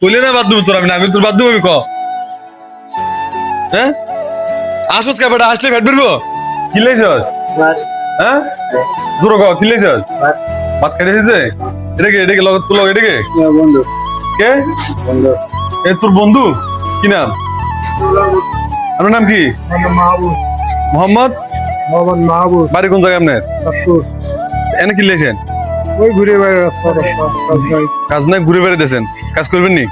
কইলে না বাদ দেবো তোর আমি না তোর বাদ দেবো আমি ক হ্যাঁ আসুস কে বেটা আসলে ফেট বেরবো কি লাইছস হ্যাঁ জোর ক কি লাইছস ভাত খাইতে এসেছে এটাকে লগ তুই লগ এটাকে বন্ধু কে বন্ধু এ তোর বন্ধু কি নাম আপনার নাম কি মাহবুব মোহাম্মদ মোহাম্মদ মাহবুব বাড়ি কোন জায়গায় আপনার চাঁদপুর এনে কি লাইছেন ওই ঘুরে বেড়ে রাস্তা কাজ না ঘুরে বেড়াইতেছেন কাজ করবেন নি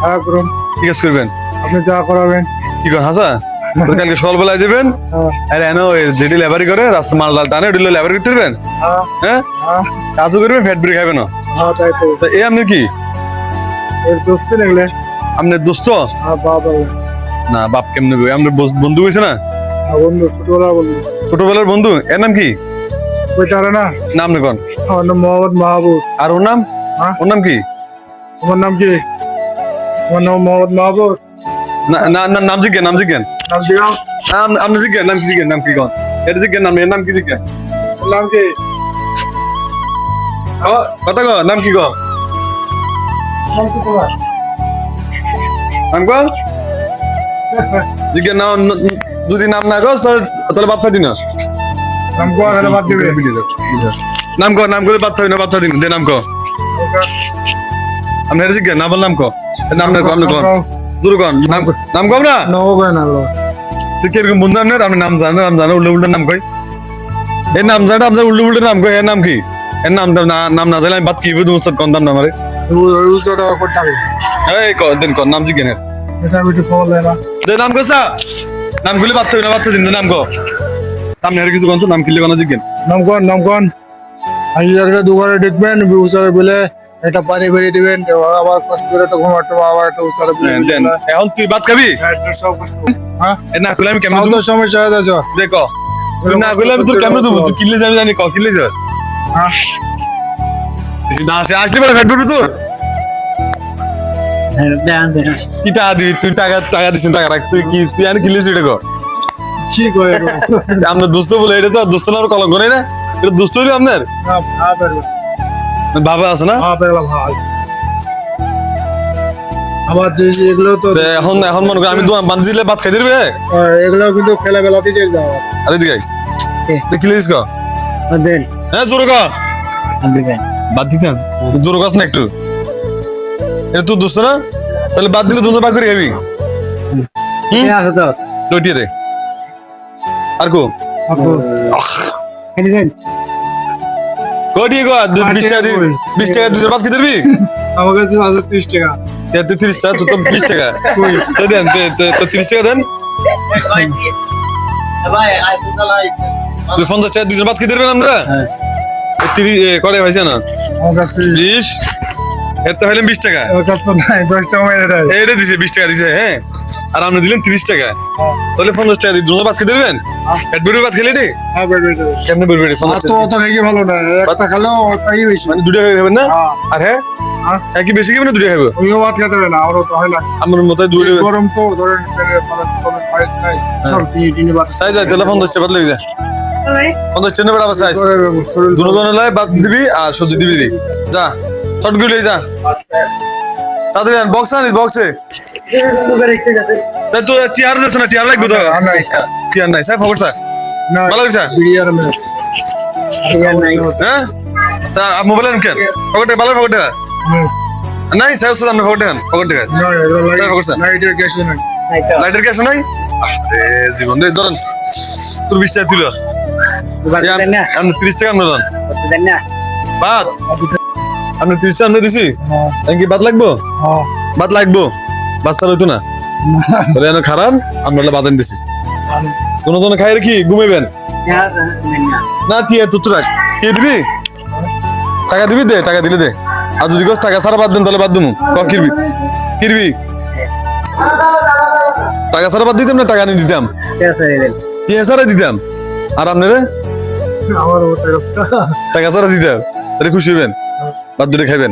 হ্যাঁ করুন কি কাজ করবেন আপনি যা করাবেন কি কর হাসা তো কালকে সকালবেলায় যাবেন আরে এনে ওই যেটি লেবারি করে রাস্তা মাল ডাল টানে ওটি লেবারি করতে পারবেন হ্যাঁ হ্যাঁ হ্যাঁ কাজও করবেন ফ্যাট ব্রেক খাবেন না হ্যাঁ তাই তো তা এই আপনি কি এর দোস্তি লাগলে আপনার দোস্ত হ্যাঁ বাবা না বাপ কেমনে বই আপনার বন্ধু হয়েছে না বন্ধু ছোটবেলা বন্ধু ছোটবেলার বন্ধু এর নাম কি ওই তারা না নাম নে কোন আমার নাম মোহাম্মদ মাহবুব আর ওর নাম হ্যাঁ ওর নাম কি তোমার নাম কি আমার নাম মোহাম্মদ মাহবুব না না না, নাম জিজ্ঞেন নাম দিগাও আপনি জিজ্ঞেন নাম কি জিজ্ঞেন নাম কি কোন এটা জিজ্ঞেন নাম এর নাম কি জিজ্ঞেন নাম কি কথা কো নাম কি কো নাম কি তোমার নাম কো জিজ্ঞেন নাম যদি নাম না কস তাহলে বাচ্চা দিন নাম কো আর বাদ দিবে নাম করে বাচ্চা দিন দে নাম কো আপনি এটা জিজ্ঞেন না বল নাম কো নাম না কো আপনি কোন দূর কোন নাম কো না নও গো না লো তুই কিরকম বন্ধু আপনার আপনি নাম জানো উল্টো নাম কই এর নাম জানো আপনার উল্টো নাম কই এর নাম কি এর নাম না জানলে আমি বাদ কি বুঝ মুস্তাদ কোন নাম আমারে ওই উজটা করতে হবে এই ক দিন কোন নাম জিজ্ঞেন এটা বিটু ফল না দে নাম কো সা নাম গুলি বাচ্চা দিন নাম কো সামনে আর কিছু কোন নাম কিলে কোন জিজ্ঞেন নাম কোন আজ একটা দুবারে দেখবেন উচারে বলে এটা পানি বেরিয়ে দিবেন আবার কষ্ট করে তো ঘুমাটো আবার একটা উচারে বলে দেন এখন তুই ভাত খাবি এটা সব কষ্ট হ্যাঁ এ না কইলে আমি কেমন কত সমস্যা হয়ে যাচ্ছে দেখো তুই না কইলে আমি তোর কেমন দেবো তুই কিলে যাবি জানি ক কিলে যা হ্যাঁ না সে আসলে পরে ফেট তো কি টাকা দিবি তুই টাকা দিছিস টাকা রাখ তুই আনি কিলে এটা কর কি কয় আপনার দোস্ত বলে এটা তো দোস্ত না কলঙ্ক নেই না এটা দোস্ত হইলো আপনার হ্যাঁ পারবে বাবা আছে না হ্যাঁ পারবে ভাই আবার যে এগুলো তো এখন মনে করি আমি বান্ধি দিলে ভাত খাই দিবে এগুলো কিন্তু খেলা বেলাতে চলে যাওয়া আরে দিকে তুই কিলে দিস কর দেন হ্যাঁ জোর কর বাদ দিতাম জোর কাজ না একটু এটা তুই দোস্ত না তাহলে বাদ দিলে দুটো বাদ করে খাবি আছে তো লইটিয়ে দে আর কো কোটি গো 20 টাকা 20 টাকা দুটো বাদ খেতে দিবি আমার কাছে আছে 30 টাকা 30 টাকা তো 20 টাকা তো দেন তো 30 টাকা দেন তুই 50 টাকা দুজন বাদ খেতে দিবেন আমরা 30 করে হয়েছে না আমার কাছে 20 এত হইলে 20 টাকা আমার কাছে নাই 10 টাকা মেরে দেয় এইটা দিছে 20 টাকা দিছে হ্যাঁ আর আপনি দিলেন 30 টাকা তাহলে 50 টাকা দিয়ে দুজন বাদ খেতে দিবেন পেট ভরে ভাত খেলে রে হ্যাঁ বের বের কেমনে বের বের তো অত খাইয়ে ভালো না একটা খেলেও তাই বেশি মানে দুটো খাবেন না হ্যাঁ আর হ্যাঁ হ্যাঁ একই বেশি খাবেন না দুটো খাবে ওইও ভাত খেতে হবে না আমারও তো হয় না আমার মতো দুটো গরম তো ধরেন পদার্থ কমে পারে নাই সব তিনি ভাত চাই যায় তাহলে 50 টাকা বাদ লেগে যায় 50 টাকা বেড়া বাসাইস দুজনে লাই বাদ দিবি আর সবজি দিবি যা শর্ট গুলো যা তাদের বক্স আনিস বক্সে তাই তো টিয়ার যাচ্ছে না টিয়ার লাগবে তো টিয়ার নাই স্যার খবর স্যার না ভালো স্যার বিরিয়ার মেস হ্যাঁ স্যার মোবাইল আন কেন পকেটে ভালো পকেটে নাই স্যার স্যার আপনি পকেটে স্যার খবর স্যার লাইটের গ্যাস নাই লাইটার ক্যাশ নাই আরে জীবন রে ধরেন তোর 20 টাকা তুলো আপনি 30 টাকা আপনি দেন বাদ আপনি 30 টাকা আমরা দিছি কি বাদ লাগবো হ্যাঁ বাদ লাগবো বাচ্চা হইতো না তাহলে এনে খারাপ আমরা বাদান দিছি কোনো জন খাই রেখি ঘুমাইবেন না টিয়া তো রাখ কে দিবি টাকা দিবি দে টাকা দিলে দে আর যদি টাকা সারা বাদ দেন তাহলে বাদ দিমু কিরবি টাকা সারা বাদ দিতাম না টাকা নিয়ে দিতাম টিয়া সারা দিতাম আর আপনারে আমার টাকা সারা দিতাম তাহলে খুশি হইবেন বাদ দুটো খাইবেন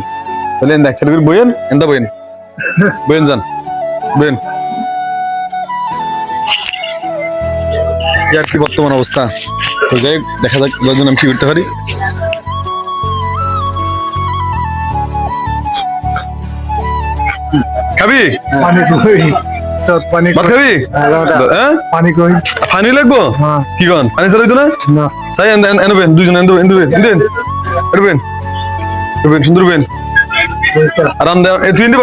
তাহলে একসাথে করে বইয়েন এন্দা বইয়েন যান বইয়েন আর কি বর্তমান অবস্থা তো যাই দেখা যাক যতজন আমি কি করতে পারি খাবি পানি কই সব পানি ভাত খাবি হ্যাঁ পানি কই পানি লাগবো হ্যাঁ কি কন পানি চালাই তো না না চাই এনবেন দুজন এনবেন সুন্দর বেন আরাম দে তুই ইন্দি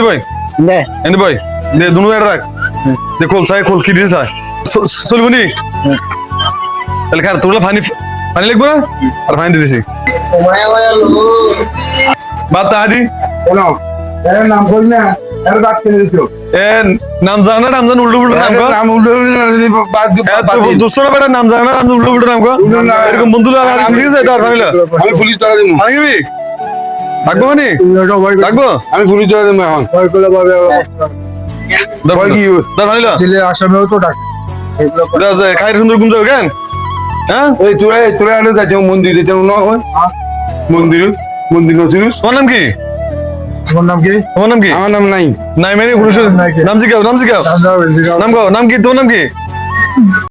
ভাই নে এনে ভাই দে দুনো এর রাখ দে খোল কি দিস আয় চলবনি তাহলে খার তোর পানি লাগবো না আর পানি দিছি বাদ তাহাদি বলো এর নাম কই না এর বাদ করে দিছো এ নাম জানা নাম জান উল্টো নাম কো নাম উল্টো বাদ দুষ্ট না বেটা নাম জানা নাম উল্টো নাম কো এরকম বন্ধু লাগা ঠিক আছে তার ফামিলা আমি পুলিশ ধরে দিমু পানি খাবি রাখবো মানে রাখবো আমি পুলিশ ধরে দিমু এখন ভয় করলে পাবে ভয় কি তার ফামিলা ছেলে আসামেও তো ডাকে খাইরে সুন্দর ঘুম যাও কেন হ্যাঁ এই তোরা আনো যাচ্ছে মন্দির যেতে না হয় মন্দির নছিস তোমার নাম কি তোমার নাম কি তোমার নাম কি আমার নাম নাই নাই মানে পুরুষের নাম জিগাও নাম কি তোমার নাম কি